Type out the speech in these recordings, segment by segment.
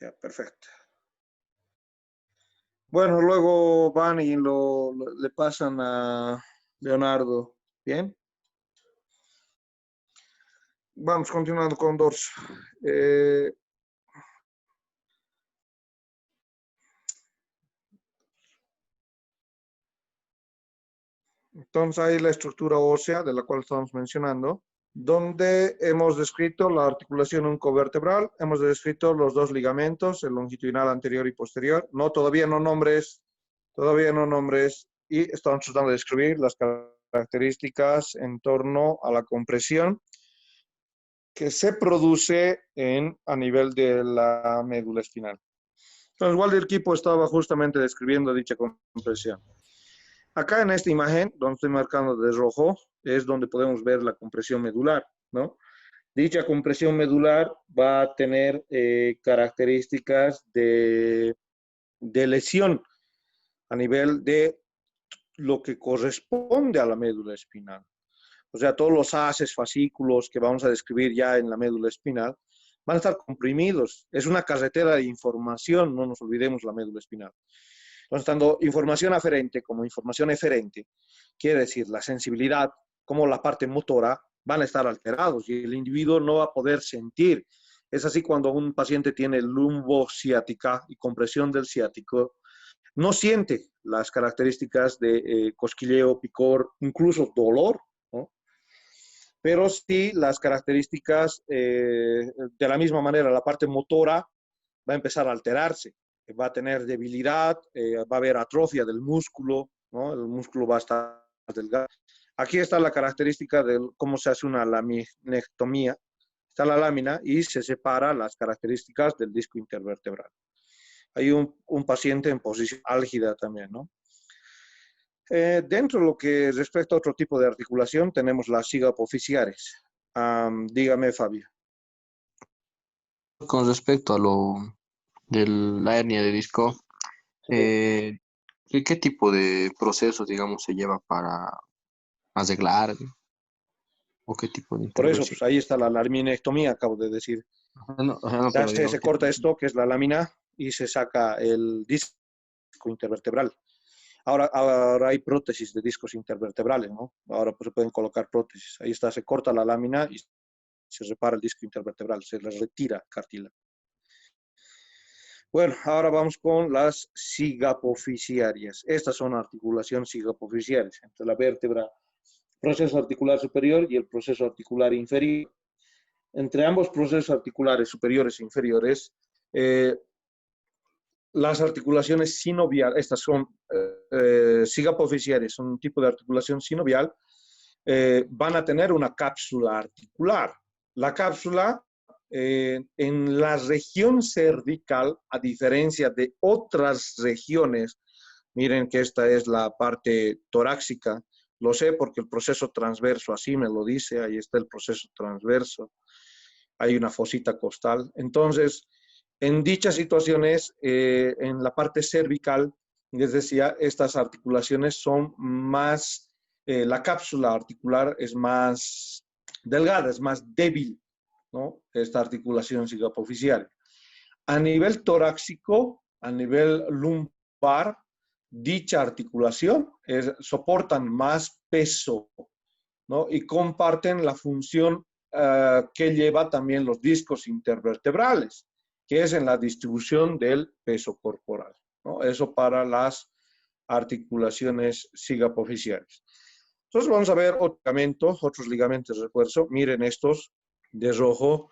Ya, perfecto. Bueno, luego van y le pasan a Leonardo. Bien. Vamos continuando con dorso. Entonces, ahí la estructura ósea de la cual estamos mencionando, donde hemos descrito la articulación oncovertebral, hemos descrito los dos ligamentos, el longitudinal anterior y posterior. No, todavía no nombres, y estamos tratando de describir las características en torno a la compresión que se produce a nivel de la médula espinal. Entonces, Walter Kipo estaba justamente describiendo dicha compresión. Acá en esta imagen, donde estoy marcando de rojo, es donde podemos ver la compresión medular, ¿no? Dicha compresión medular va a tener características de lesión a nivel de lo que corresponde a la médula espinal. O sea, todos los haces, fascículos que vamos a describir ya en la médula espinal van a estar comprimidos. Es una carretera de información, no nos olvidemos la médula espinal. Entonces, tanto información aferente como información eferente, quiere decir la sensibilidad como la parte motora, van a estar alterados y el individuo no va a poder sentir. Es así cuando un paciente tiene lumbociática y compresión del ciático, no siente las características de cosquilleo, picor, incluso dolor, ¿no? Pero sí las características, de la misma manera, la parte motora va a empezar a alterarse, va a tener debilidad, va a haber atrofia del músculo, ¿no? El músculo va a estar delgado. Aquí está la característica de cómo se hace una laminectomía. Está la lámina y se separa las características del disco intervertebral. Hay un paciente en posición álgida también, ¿no? Dentro de lo que respecta a otro tipo de articulación, tenemos las sigapofisiares. Dígame, Fabio. Con respecto a lo de la hernia de disco, ¿qué tipo de procesos, digamos, se lleva para arreglar o qué tipo de Por eso, intervención? pues ahí está la laminectomía, acabo de decir. Ajá, no, Ya pero digamos, se corta esto, que es la lámina, y se saca el disco intervertebral. Ahora hay prótesis de discos intervertebrales, ¿no? Ahora pues, se pueden colocar prótesis. Ahí está, se corta la lámina y se repara el disco intervertebral, se le retira cartílago. Bueno, ahora vamos con las sigapofisiarias. Estas son articulaciones sigapofisiares entre la vértebra, proceso articular superior y el proceso articular inferior. Entre ambos procesos articulares superiores e inferiores, las articulaciones sinoviales, estas son sigapofisiares, son un tipo de articulación sinovial, van a tener una cápsula articular. La cápsula en la región cervical, a diferencia de otras regiones, miren que esta es la parte torácica, lo sé porque el proceso transverso así me lo dice, ahí está el proceso transverso, hay una fosita costal. Entonces, en dichas situaciones, en la parte cervical, les decía, estas articulaciones son más, la cápsula articular es más delgada, es más débil, ¿no? Esta articulación sigapofisial. A nivel torácico, a nivel lumbar, dicha articulación soportan más peso, ¿no? Y comparten la función que lleva también los discos intervertebrales, que es en la distribución del peso corporal, ¿no? Eso para las articulaciones sigapofisiales. Entonces vamos a ver otros ligamentos de refuerzo. Miren estos de rojo,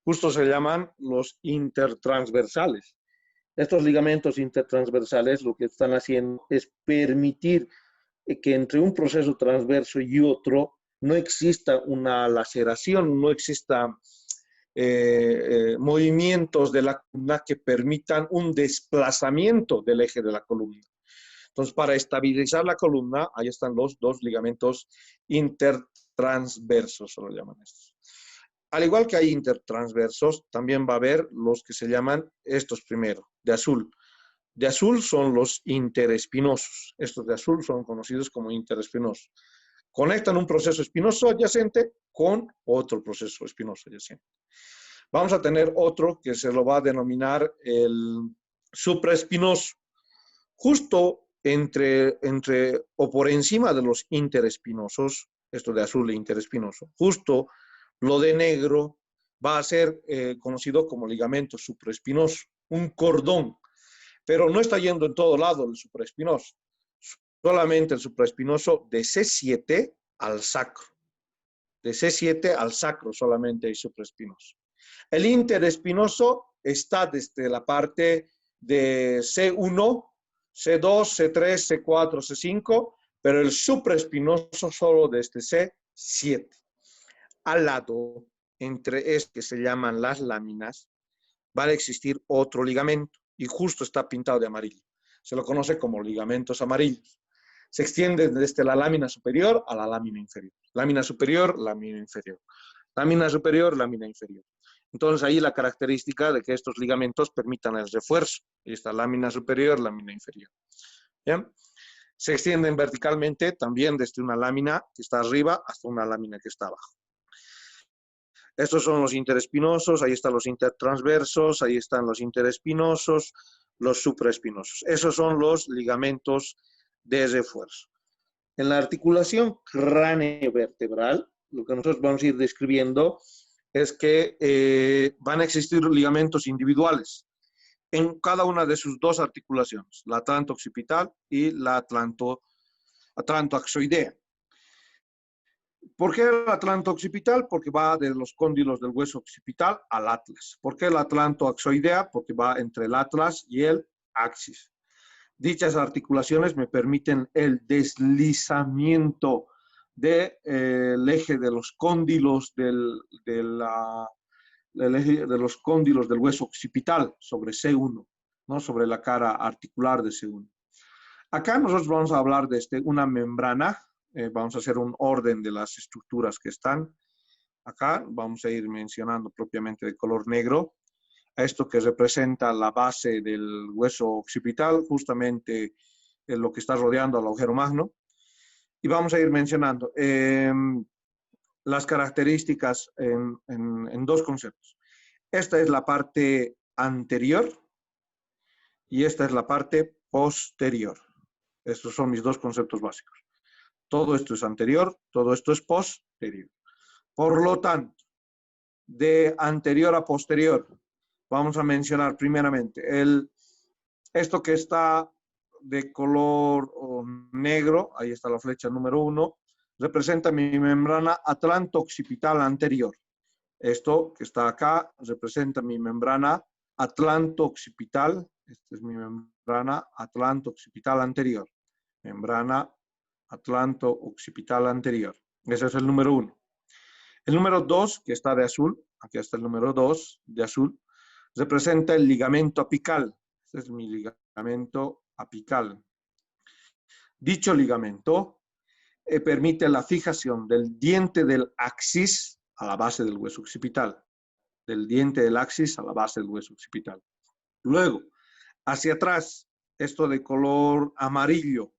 justo se llaman los intertransversales. Estos ligamentos intertransversales lo que están haciendo es permitir que entre un proceso transverso y otro no exista una laceración, no exista movimientos de la columna que permitan un desplazamiento del eje de la columna. Entonces, para estabilizar la columna, ahí están los dos ligamentos intertransversos, se lo llaman estos. Al igual que hay intertransversos, también va a haber los que se llaman estos primero, de azul. De azul son los interespinosos. Estos de azul son conocidos como interespinosos. Conectan un proceso espinoso adyacente con otro proceso espinoso adyacente. Vamos a tener otro que se lo va a denominar el supraespinoso, justo entre o por encima de los interespinosos, esto de azul e interespinoso, justo lo de negro va a ser conocido como ligamento supraespinoso, un cordón, pero no está yendo en todo lado el supraespinoso, solamente el supraespinoso de C7 al sacro. De C7 al sacro solamente hay supraespinoso. El interespinoso está desde la parte de C1, C2, C3, C4, C5, pero el supraespinoso solo desde C7. Al lado, entre este que se llaman las láminas, va a existir otro ligamento y justo está pintado de amarillo. Se lo conoce como ligamentos amarillos. Se extiende desde la lámina superior a la lámina inferior. Lámina superior, lámina inferior. Lámina superior, lámina inferior. Entonces ahí la característica de que estos ligamentos permitan el refuerzo. Esta lámina superior, lámina inferior. ¿Bien? Se extienden verticalmente también desde una lámina que está arriba hasta una lámina que está abajo. Estos son los interespinosos, ahí están los intertransversos, ahí están los interespinosos, los supraespinosos. Esos son los ligamentos de refuerzo. En la articulación cráneo-vertebral, lo que nosotros vamos a ir describiendo es que van a existir ligamentos individuales en cada una de sus dos articulaciones, la atlanto-occipital y la atlanto-axoidea. ¿Por qué el atlanto occipital? Porque va de los cóndilos del hueso occipital al atlas. ¿Por qué el atlanto axoidea? Porque va entre el atlas y el axis. Dichas articulaciones me permiten el deslizamiento del eje de los cóndilos de los cóndilos del hueso occipital sobre C1, ¿no? Sobre la cara articular de C1. Acá nosotros vamos a hablar de una membrana. Vamos a hacer un orden de las estructuras que están. Acá vamos a ir mencionando propiamente de color negro a esto que representa la base del hueso occipital, justamente lo que está rodeando al agujero magno. Y vamos a ir mencionando las características en dos conceptos. Esta es la parte anterior y esta es la parte posterior. Estos son mis dos conceptos básicos. Todo esto es anterior, todo esto es posterior. Por lo tanto, de anterior a posterior, vamos a mencionar primeramente esto que está de color negro, ahí está la flecha número 1, representa mi membrana atlanto-occipital anterior. Esto que está acá representa mi membrana atlanto-occipital, esta es mi membrana atlanto-occipital anterior. Membrana atlanto-occipital anterior. Ese es el número 1. El número 2, que está de azul, aquí está el número 2 de azul, representa el ligamento apical. Este es mi ligamento apical. Dicho ligamento permite la fijación del diente del axis a la base del hueso occipital. Del diente del axis a la base del hueso occipital. Luego, hacia atrás, esto de color amarillo.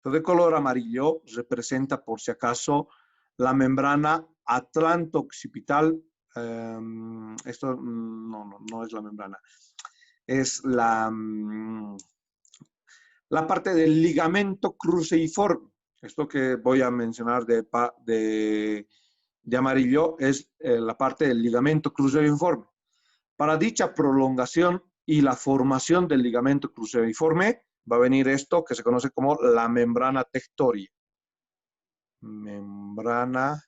De color amarillo representa, por si acaso, la membrana atlanto-occipital. Esto no es la membrana. Es la parte del ligamento cruceiforme. Esto que voy a mencionar de amarillo es la parte del ligamento cruceiforme. Para dicha prolongación y la formación del ligamento cruceiforme, va a venir esto que se conoce como la membrana tectoria. Membrana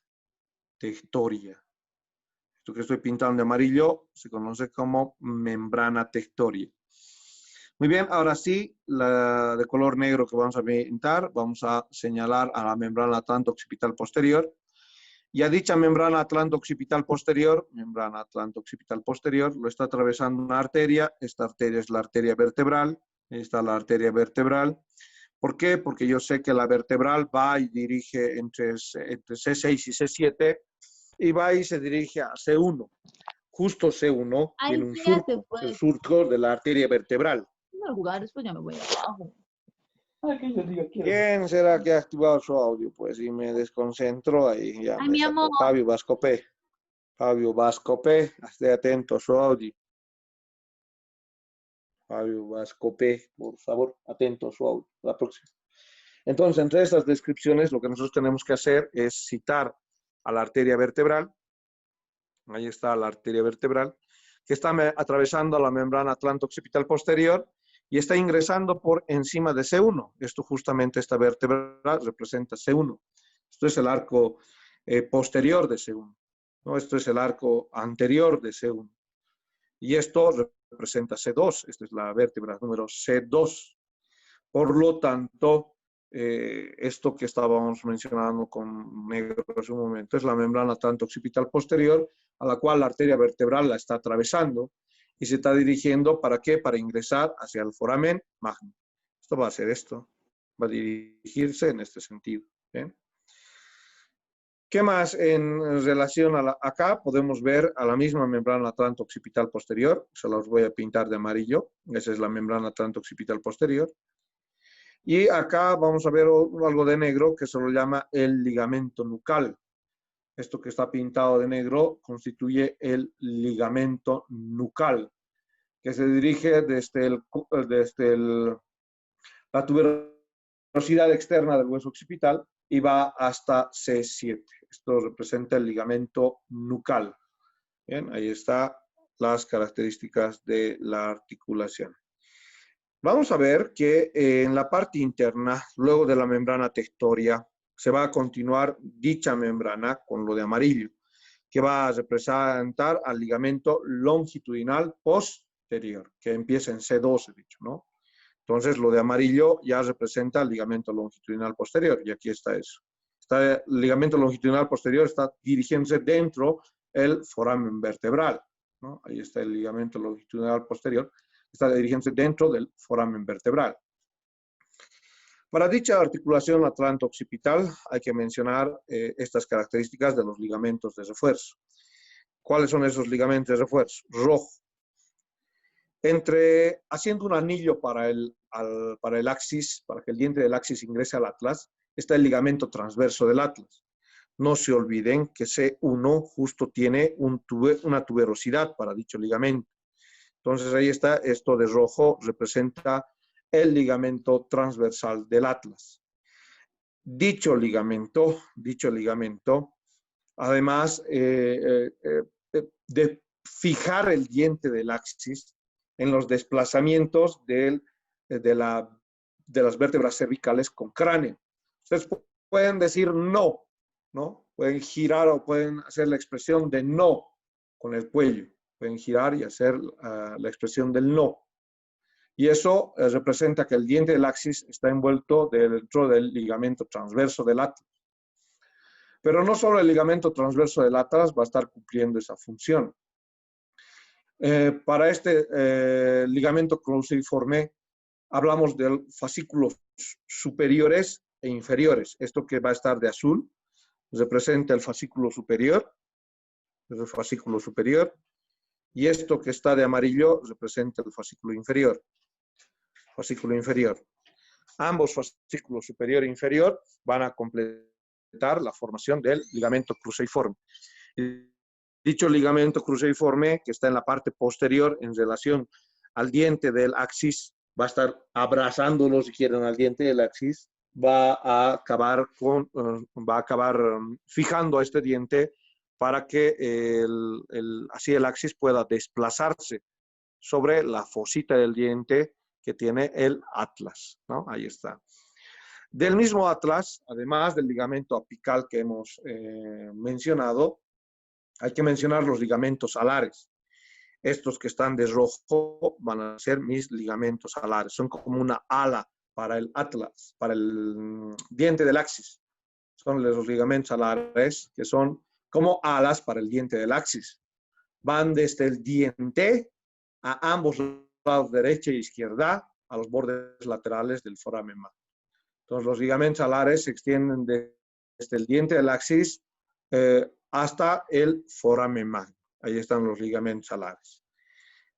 tectoria. Esto que estoy pintando de amarillo se conoce como membrana tectoria. Muy bien, ahora sí, la de color negro que vamos a pintar, vamos a señalar a la membrana atlanto-occipital posterior. Y a dicha membrana atlanto-occipital posterior, lo está atravesando una arteria. Esta arteria es la arteria vertebral. Ahí está la arteria vertebral. ¿Por qué? Porque yo sé que la vertebral va y dirige entre C6 y C7 y va y se dirige a C1. Justo C1 tiene un surco, el surco de la arteria vertebral. No jugar, después ya me voy abajo. ¿Quién será que ha activado su audio? Pues y me desconcentro ahí ya. Ay, mi amor. Fabio Vascopé. Fabio Vascope, esté atento a su audio. Fabio Vascope, por favor, atento a su audio. La próxima. Entonces, entre estas descripciones, lo que nosotros tenemos que hacer es citar a la arteria vertebral. Ahí está la arteria vertebral, que está atravesando la membrana atlanto-occipital posterior y está ingresando por encima de C1. Esto justamente, esta vértebra representa C1. Esto es el arco posterior de C1. ¿No? Esto es el arco anterior de C1. Y esto representa C2. Esta es la vértebra número C2. Por lo tanto, esto que estábamos mencionando con negro hace un momento es la membrana atlanto-occipital posterior, a la cual la arteria vertebral la está atravesando y se está dirigiendo, ¿para qué? Para ingresar hacia el foramen magno. Esto va a ser esto, va a dirigirse en este sentido. ¿Bien? ¿Qué más en relación a acá? Podemos ver a la misma membrana atlanto-occipital posterior, se los voy a pintar de amarillo, esa es la membrana atlanto-occipital posterior. Y acá vamos a ver algo de negro que se lo llama el ligamento nucal. Esto que está pintado de negro constituye el ligamento nucal, que se dirige desde la tuberosidad externa del hueso occipital y va hasta C7. Esto representa el ligamento nucal. Bien, ahí están las características de la articulación. Vamos a ver que en la parte interna, luego de la membrana tectoria, se va a continuar dicha membrana con lo de amarillo, que va a representar al ligamento longitudinal posterior, que empieza en C2, he dicho, ¿no? Entonces, lo de amarillo ya representa el ligamento longitudinal posterior, y aquí está eso. El ligamento longitudinal posterior está dirigiéndose dentro del foramen vertebral, ¿no? Ahí está el ligamento longitudinal posterior, está dirigiéndose dentro del foramen vertebral. Para dicha articulación atlanto-occipital hay que mencionar estas características de los ligamentos de refuerzo. ¿Cuáles son esos ligamentos de refuerzo? Rojo. Haciendo un anillo para el axis, para que el diente del axis ingrese al atlas, está el ligamento transverso del atlas. No se olviden que C1 justo tiene una tuberosidad para dicho ligamento. Entonces ahí está, esto de rojo representa el ligamento transversal del atlas. Dicho ligamento, además de fijar el diente del axis en los desplazamientos de las vértebras cervicales con cráneo. Ustedes pueden decir no, ¿no? Pueden girar o pueden hacer la expresión de no con el cuello. Pueden girar y hacer la expresión del no. Y eso representa que el diente del axis está envuelto dentro del ligamento transverso del atlas. Pero no solo el ligamento transverso del atlas va a estar cumpliendo esa función. Para este ligamento cruciforme hablamos de fascículos superiores e inferiores. Esto que va a estar de azul representa el fascículo superior, y esto que está de amarillo representa el fascículo inferior. Ambos fascículos superior e inferior van a completar la formación del ligamento cruciforme. Dicho ligamento cruciforme, que está en la parte posterior en relación al diente del axis, va a estar abrazándolo, si quieren, al diente del axis, va a acabar fijando a este diente para que así el axis pueda desplazarse sobre la fosita del diente que tiene el atlas, ¿no? Ahí está. Del mismo atlas, además del ligamento apical que hemos mencionado, hay que mencionar los ligamentos alares. Estos que están de rojo van a ser mis ligamentos alares. Son como una ala para el atlas, para el diente del axis. Son los ligamentos alares que son como alas para el diente del axis. Van desde el diente a ambos lados, derecha e izquierda, a los bordes laterales del foramen magno. Entonces, los ligamentos alares se extienden desde el diente del axis hasta el foramen magno. Ahí están los ligamentos alares.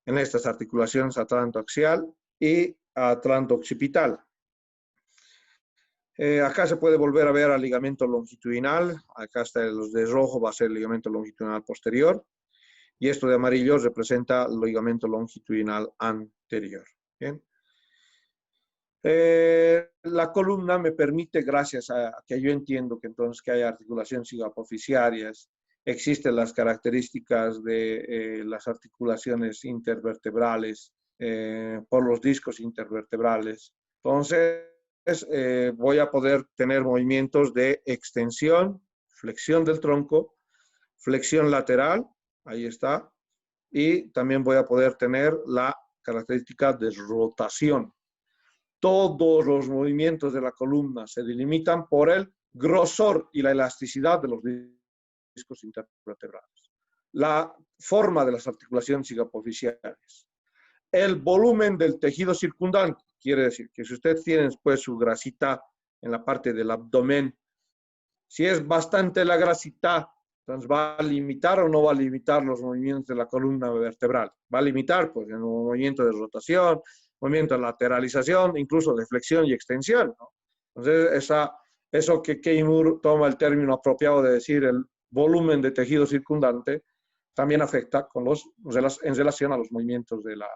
En estas articulaciones atlantoaxial y atlanto-occipital. Acá se puede volver a ver al ligamento longitudinal. Acá está los de rojo, va a ser el ligamento longitudinal posterior. Y esto de amarillo representa el ligamento longitudinal anterior. Bien. La columna me permite, gracias a que yo entiendo que entonces que hay articulaciones cigoapofisiarias, existen las características de las articulaciones intervertebrales por los discos intervertebrales. Entonces, voy a poder tener movimientos de extensión, flexión del tronco, flexión lateral, ahí está, y también voy a poder tener la característica de rotación. Todos los movimientos de la columna se delimitan por el grosor y la elasticidad de los discos intervertebrales. La forma de las articulaciones cigoapofisiales. El volumen del tejido circundante. Quiere decir que si usted tiene después su grasita en la parte del abdomen, si es bastante la grasita, entonces ¿va a limitar o no va a limitar los movimientos de la columna vertebral? Va a limitar, pues, en el movimiento de rotación, movimiento de lateralización, incluso de flexión y extensión, ¿no? Entonces, eso que Keimur toma el término apropiado de decir el volumen de tejido circundante, también afecta en relación a los movimientos de la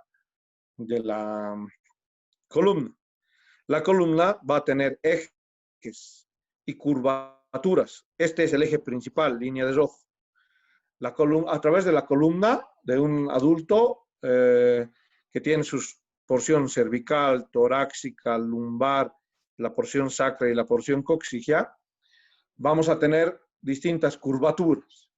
columna. La columna va a tener ejes y curvaturas. Este es el eje principal, línea de rojo. A través de la columna de un adulto que tiene su porción cervical, torácica, lumbar, la porción sacra y la porción coxígea, vamos a tener distintas curvaturas.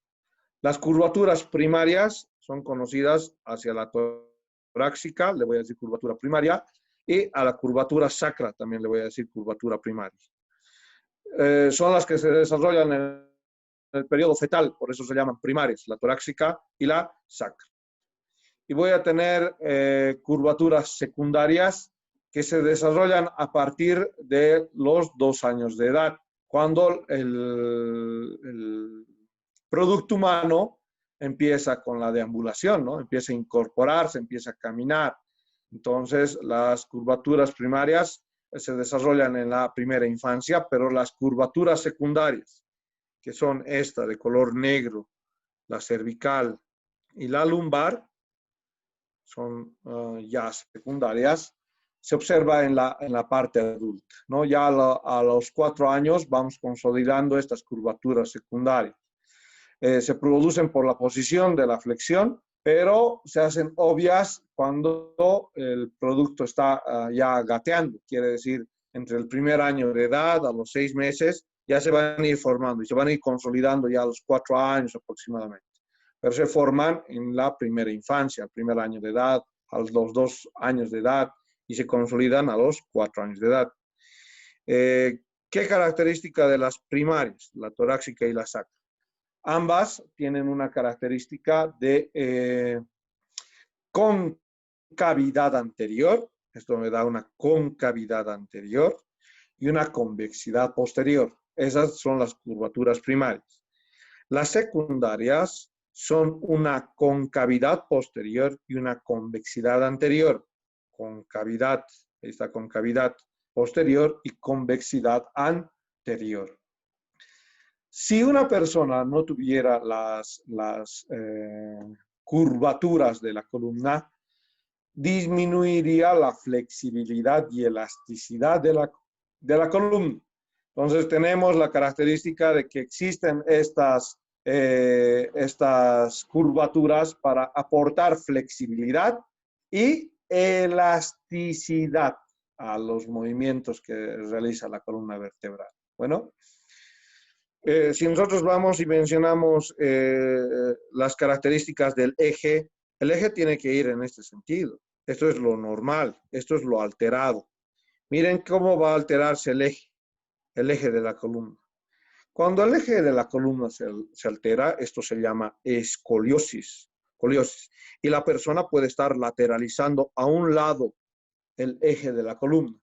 Las curvaturas primarias son conocidas hacia la torácica, le voy a decir curvatura primaria, y a la curvatura sacra también le voy a decir curvatura primaria. Son las que se desarrollan en el periodo fetal, por eso se llaman primarias, la torácica y la sacra. Y voy a tener curvaturas secundarias que se desarrollan a partir de los 2 años de edad, cuando el producto humano empieza con la deambulación, ¿no? Empieza a incorporarse, empieza a caminar. Entonces, las curvaturas primarias se desarrollan en la primera infancia, pero las curvaturas secundarias, que son esta de color negro, la cervical y la lumbar, son ya secundarias, se observa en la parte adulta, ¿no? Ya a los 4 años vamos consolidando estas curvaturas secundarias. Se producen por la posición de la flexión, pero se hacen obvias cuando el producto está ya gateando, quiere decir, entre el primer año de edad a los 6 meses, ya se van a ir formando y se van a ir consolidando ya a los 4 años aproximadamente. Pero se forman en la primera infancia, el primer año de edad, a los 2 años de edad, y se consolidan a los 4 años de edad. ¿Qué característica de las primarias, la torácica y la sacra? Ambas tienen una característica de concavidad anterior, esto me da una concavidad anterior, y una convexidad posterior. Esas son las curvaturas primarias. Las secundarias son una concavidad posterior y una convexidad anterior. Concavidad, esta concavidad posterior y convexidad anterior. Si una persona no tuviera las curvaturas de la columna, disminuiría la flexibilidad y elasticidad de la columna. Entonces tenemos la característica de que existen estas curvaturas para aportar flexibilidad y elasticidad a los movimientos que realiza la columna vertebral. Bueno, si nosotros vamos y mencionamos las características del eje, el eje tiene que ir en este sentido. Esto es lo normal, esto es lo alterado. Miren cómo va a alterarse el eje de la columna. Cuando el eje de la columna se altera, esto se llama escoliosis. Y la persona puede estar lateralizando a un lado el eje de la columna.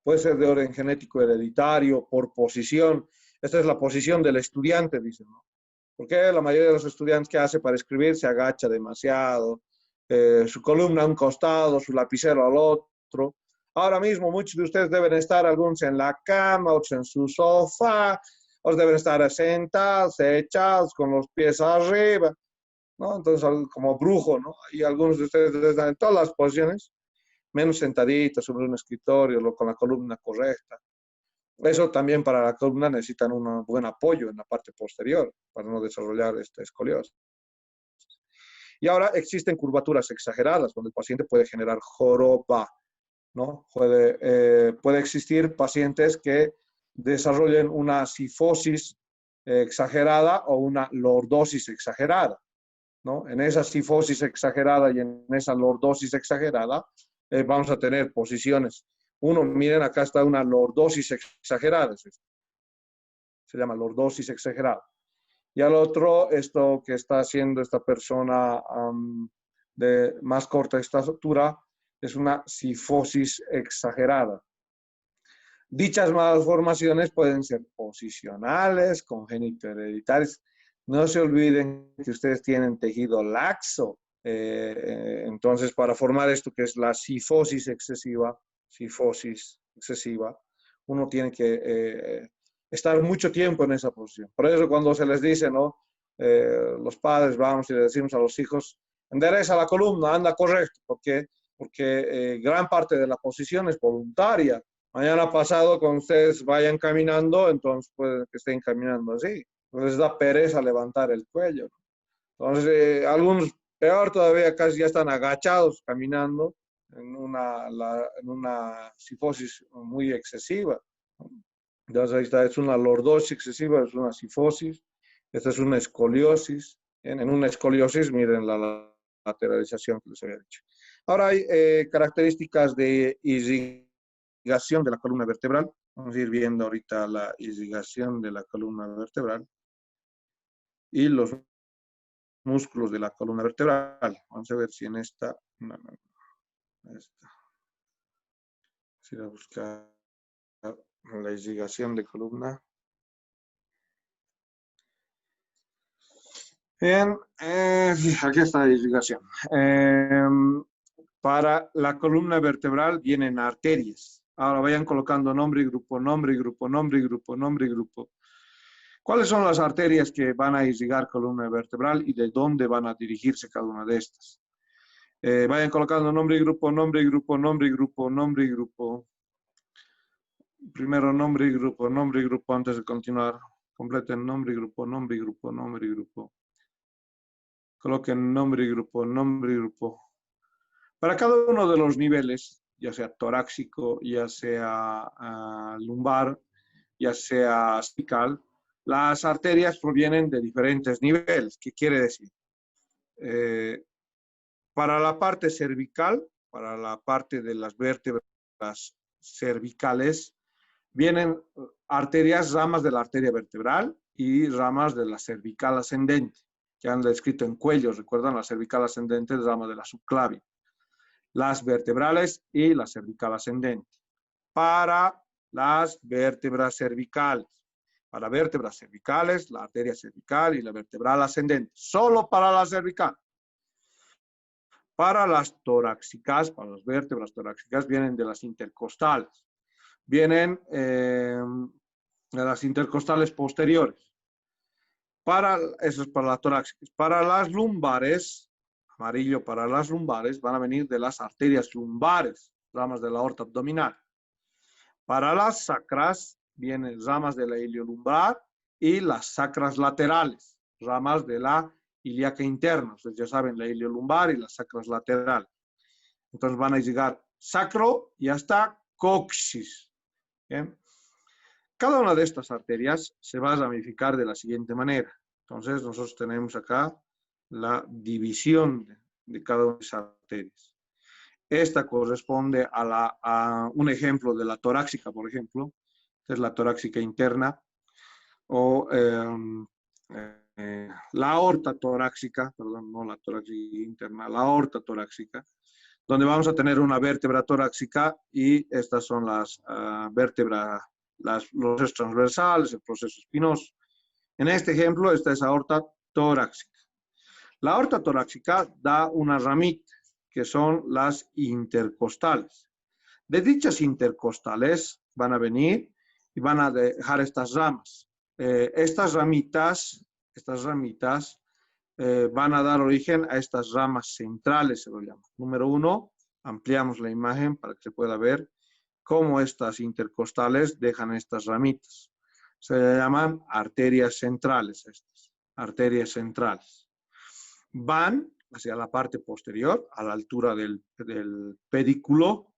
Puede ser de orden genético hereditario, por posición. Esta es la posición del estudiante, dicen, ¿no? Porque la mayoría de los estudiantes que hace para escribir se agacha demasiado, su columna a un costado, su lapicero al otro. Ahora mismo muchos de ustedes deben estar, algunos en la cama, otros en su sofá, otros deben estar sentados, echados, con los pies arriba, ¿no? Entonces, como brujo, ¿no? Y algunos de ustedes están en todas las posiciones, menos sentaditos sobre un escritorio, con la columna correcta. Eso también para la columna necesitan un buen apoyo en la parte posterior para no desarrollar esta escoliosis. Y ahora existen curvaturas exageradas donde el paciente puede generar joroba, ¿no? Puede existir pacientes que desarrollen una cifosis exagerada o una lordosis exagerada, ¿no? En esa cifosis exagerada y en esa lordosis exagerada vamos a tener posiciones. Uno, miren, acá está una lordosis exagerada, se llama lordosis exagerada. Y al otro, esto que está haciendo esta persona de más corta estatura es una cifosis exagerada. Dichas malformaciones pueden ser posicionales, congénito-hereditarias. No se olviden que ustedes tienen tejido laxo. Entonces, para formar esto que es la cifosis excesiva, uno tiene que estar mucho tiempo en esa posición. Por eso cuando se les dice, ¿no? Los padres vamos y le decimos a los hijos, endereza la columna, anda correcto. ¿Por qué? Porque gran parte de la posición es voluntaria. Mañana pasado, cuando ustedes vayan caminando, entonces pueden que estén caminando así. Les da pereza levantar el cuello, ¿no? Entonces, algunos, peor todavía, casi ya están agachados caminando en una cifosis muy excesiva. Entonces, ahí está, es una lordosis excesiva, es una cifosis. Esta es una escoliosis. En una escoliosis, miren la lateralización que les había dicho. Ahora hay características de irrigación de la columna vertebral. Vamos a ir viendo ahorita la irrigación de la columna vertebral y los músculos de la columna vertebral. Vamos a ver si en esta... No. Esta. Vamos a ir a buscar la irrigación de columna. Bien, aquí está la irrigación. Para la columna vertebral vienen arterias. Ahora vayan colocando nombre y grupo, nombre y grupo, nombre y grupo, nombre y grupo. ¿Cuáles son las arterias que van a irrigar columna vertebral y de dónde van a dirigirse cada una de estas? Vayan colocando nombre y grupo, nombre y grupo, nombre y grupo, nombre y grupo. Primero nombre y grupo antes de continuar. Completen nombre y grupo, nombre y grupo, nombre y grupo. Coloquen nombre y grupo, nombre y grupo. Para cada uno de los niveles, ya sea torácico, ya sea lumbar, ya sea cervical, las arterias provienen de diferentes niveles. ¿Qué quiere decir? Para la parte cervical, para la parte de las vértebras cervicales, vienen arterias, ramas de la arteria vertebral y ramas de la cervical ascendente, que han descrito en cuello. Recuerdan, la cervical ascendente es rama de la subclavia. Las vertebrales y la cervical ascendente. Para las vértebras cervicales. Para vértebras cervicales, la arteria cervical y la vertebral ascendente. Solo para la cervical. Para las torácicas, para las vértebras torácicas, vienen de las intercostales. Vienen de las intercostales posteriores. Eso es para las torácicas. Para las lumbares, amarillo para las lumbares, van a venir de las arterias lumbares, ramas de la aorta abdominal. Para las sacras, vienen ramas de la iliolumbar y las sacras laterales, ramas de la ilíaca interna. Ustedes ya saben, la iliolumbar y las sacras laterales. Entonces van a llegar sacro y hasta coxis. ¿Bien? Cada una de estas arterias se va a ramificar de la siguiente manera. Entonces nosotros tenemos acá la división de cada una de esas arterias. Esta corresponde a un ejemplo de la torácica, por ejemplo, que es la torácica interna, o la aorta torácica, perdón, no la torácica interna, la aorta torácica, donde vamos a tener una vértebra torácica y estas son las vértebras, los procesos transversales, el proceso espinoso. En este ejemplo, esta es aorta torácica. La aorta torácica da una ramita, que son las intercostales. De dichas intercostales van a venir y van a dejar estas ramas. Estas ramitas van a dar origen a estas ramas centrales, se lo llama. Número 1, ampliamos la imagen para que se pueda ver cómo estas intercostales dejan estas ramitas. Se llaman arterias centrales estas, arterias centrales. Van hacia la parte posterior, a la altura del pedículo.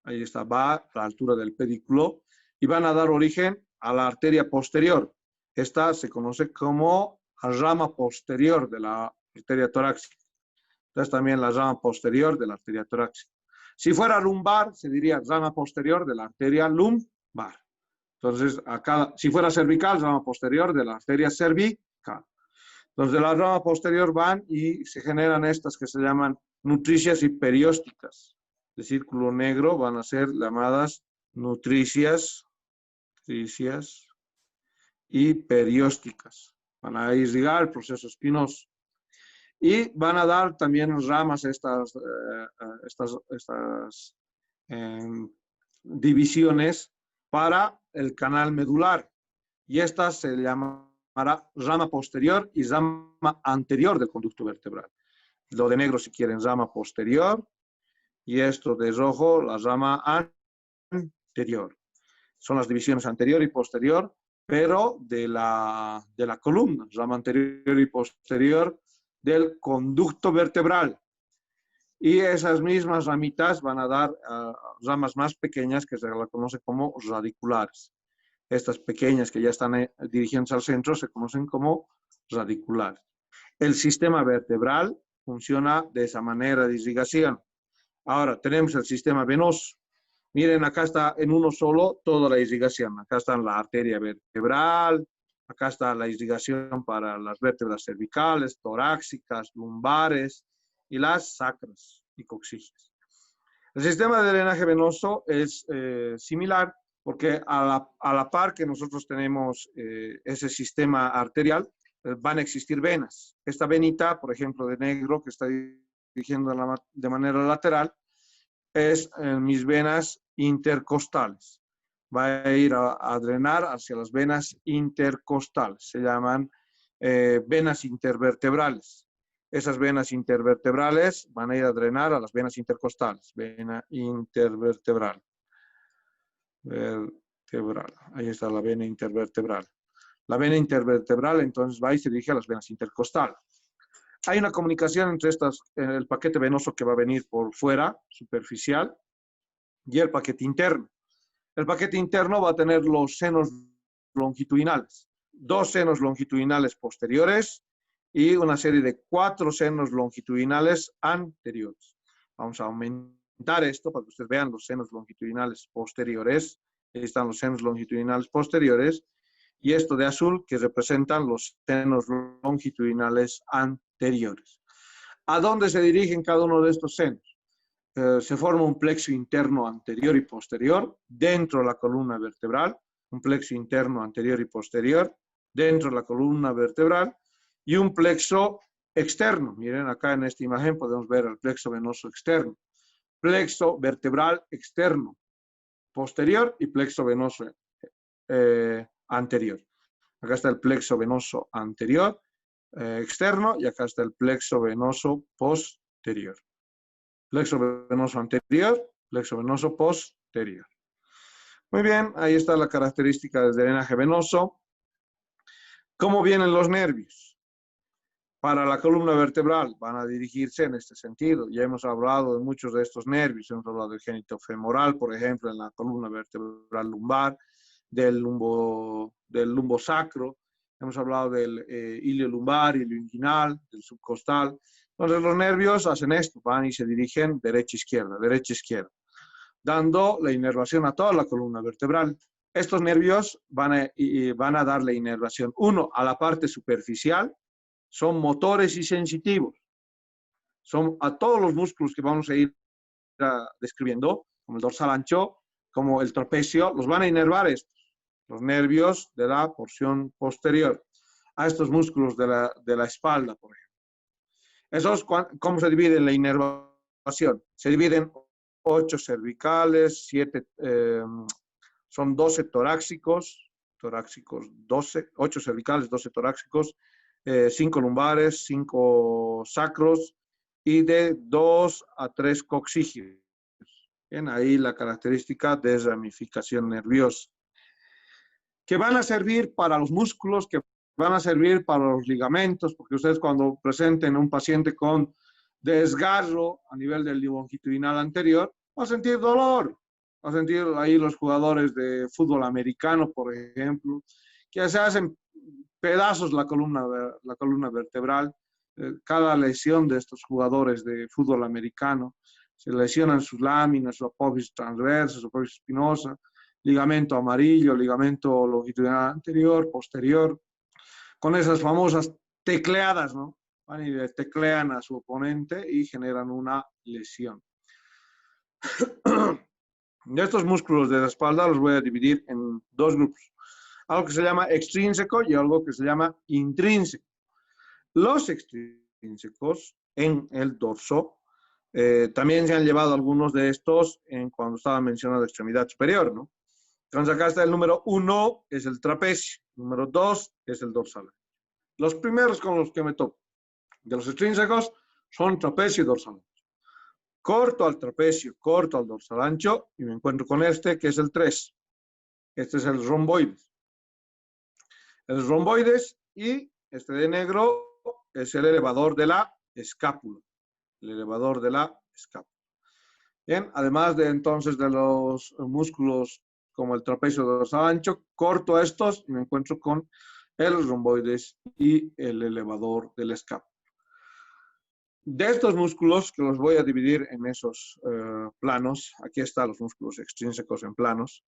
Ahí está, va a la altura del pedículo y van a dar origen a la arteria posterior. Esta se conoce como la rama posterior de la arteria torácica. Entonces también la rama posterior de la arteria torácica. Si fuera lumbar, se diría rama posterior de la arteria lumbar. Entonces, si fuera cervical, rama posterior de la arteria cervical. Entonces, de la rama posterior van y se generan estas que se llaman nutricias y periósticas. De círculo negro van a ser llamadas nutricias y periósticas. Van a irrigar el proceso espinoso. Y van a dar también ramas estas divisiones para el canal medular. Y estas se llamará rama posterior y rama anterior del conducto vertebral. Lo de negro, si quieren, rama posterior. Y esto de rojo, la rama anterior. Son las divisiones anterior y posterior, pero de la columna, rama anterior y posterior del conducto vertebral. Y esas mismas ramitas van a dar ramas más pequeñas que se las conoce como radiculares. Estas pequeñas que ya están dirigiéndose al centro se conocen como radiculares. El sistema vertebral funciona de esa manera de irrigación. Ahora tenemos el sistema venoso. Miren, acá está en uno solo toda la irrigación. Acá está la arteria vertebral, acá está la irrigación para las vértebras cervicales, torácicas, lumbares y las sacras y coxígeas. El sistema de drenaje venoso es similar porque a la par que nosotros tenemos ese sistema arterial, van a existir venas. Esta venita, por ejemplo, de negro que está dirigiendo de manera lateral, es mis venas intercostales. Va a ir a drenar hacia las venas intercostales. Se llaman venas intervertebrales. Esas venas intervertebrales van a ir a drenar a las venas intercostales. Vena intervertebral. Ahí está la vena intervertebral. La vena intervertebral entonces va y se dirige a las venas intercostales. Hay una comunicación entre el paquete venoso que va a venir por fuera, superficial, y el paquete interno. El paquete interno va a tener los senos longitudinales, 2 senos longitudinales posteriores y una serie de 4 senos longitudinales anteriores. Vamos a aumentar esto para que ustedes vean los senos longitudinales posteriores. Ahí están los senos longitudinales posteriores. Y esto de azul que representan los senos longitudinales anteriores. ¿A dónde se dirigen cada uno de estos senos? Se forma un plexo interno anterior y posterior dentro de la columna vertebral, un plexo interno anterior y posterior dentro de la columna vertebral y un plexo externo. Miren, acá en esta imagen podemos ver el plexo venoso externo. Plexo vertebral externo, posterior y plexo venoso anterior. Acá está el plexo venoso anterior, externo, y acá está el plexo venoso posterior. Plexo venoso anterior, plexo venoso posterior. Muy bien, ahí está la característica del drenaje venoso. ¿Cómo vienen los nervios? Para la columna vertebral van a dirigirse en este sentido. Ya hemos hablado de muchos de estos nervios. Hemos hablado del génito femoral, por ejemplo, en la columna vertebral lumbar, del lumbosacro, hemos hablado del ilio lumbar, ilio inguinal, del subcostal. Entonces los nervios hacen esto, van y se dirigen derecha, izquierda, dando la inervación a toda la columna vertebral. Estos nervios van a dar la inervación, uno, a la parte superficial, son motores y sensitivos. Son a todos los músculos que vamos a ir describiendo, como el dorsal ancho, como el trapecio, los van a inervar estos, los nervios de la porción posterior, a estos músculos de la espalda, por ejemplo. Esos, ¿cómo se divide la inervación? Se dividen 8 cervicales, 12 torácicos, 12, 8 cervicales, 12 torácicos, 5 lumbares, 5 sacros y de 2 a 3 coxígeos. Bien, ahí la característica de ramificación nerviosa. Que van a servir para los músculos, que van a servir para los ligamentos, porque ustedes cuando presenten un paciente con desgarro a nivel del longitudinal anterior, va a sentir dolor. Va a sentir ahí los jugadores de fútbol americano, por ejemplo, que se hacen pedazos la columna vertebral. Cada lesión de estos jugadores de fútbol americano, se lesionan sus láminas, su apófisis transversa, su apófisis espinosa, ligamento amarillo, ligamento longitudinal anterior, posterior, con esas famosas tecleadas, ¿no? Van y teclean a su oponente y generan una lesión. De estos músculos de la espalda los voy a dividir en dos grupos. Algo que se llama extrínseco y algo que se llama intrínseco. Los extrínsecos en el dorso, también se han llevado algunos de estos cuando estaba mencionando la extremidad superior, ¿no? Entonces acá está el número 1, es el trapecio. Número 2 es el dorsal. Los primeros con los que me toco de los extrínsecos son trapecio y dorsal ancho. Corto al trapecio, corto al dorsal ancho y me encuentro con este que es el 3. Este es el romboides. El romboides y este de negro es el elevador de la escápula. El elevador de la escápula. Bien, además de entonces de los músculos como el trapecio dorsal ancho, corto estos y me encuentro con el romboides y el elevador de la escápula. De estos músculos, que los voy a dividir en esos planos, aquí están los músculos extrínsecos en planos.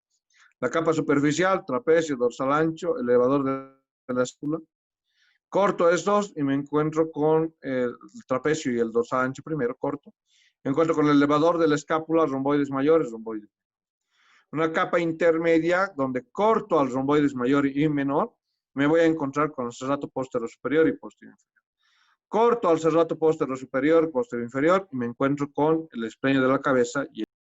La capa superficial, trapecio, dorsal ancho, elevador de la escápula. Corto estos y me encuentro con el trapecio y el dorsal ancho primero, corto. Me encuentro con el elevador de la escápula, romboides mayores, romboides. Una capa intermedia donde corto al romboides mayor y menor, me voy a encontrar con el serrato posterior superior y posterior inferior. Corto al serrato posterior superior, posterior inferior y me encuentro con el espleño de la cabeza y